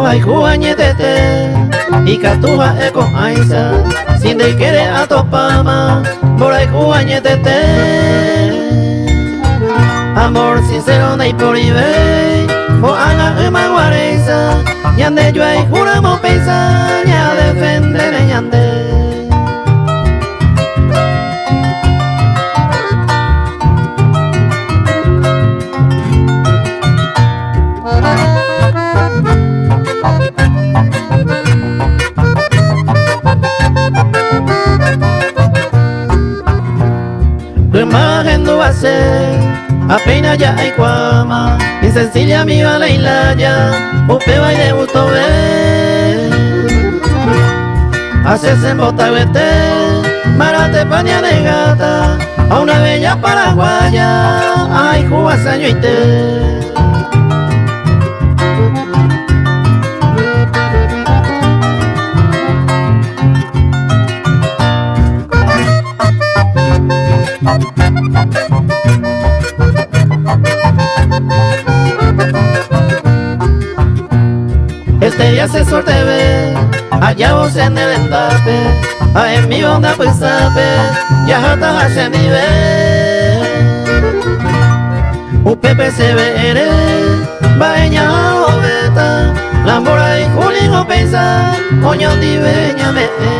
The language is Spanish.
hay juañetete y catuja eco aisa sin de querer a topama por hay juañetete amor sincero nay por ibe o ana ema guareza ñande yo hay juramos pensar ya defender ñande. Imagen no va a ser, apenas ya hay cuama, insencilla mi vale y la ya, upe va y de gusto ver. Haces en bota vete, marate paña de gata, a una bella paraguaya, ay Cuba sañuite. Este día se suerte ve, allá vos en el endape, a en mi onda pues sabe, ya jata hace mi ve. Upepe se ve ere, baeña o beta, la mora y julio pensa, coño di veña me.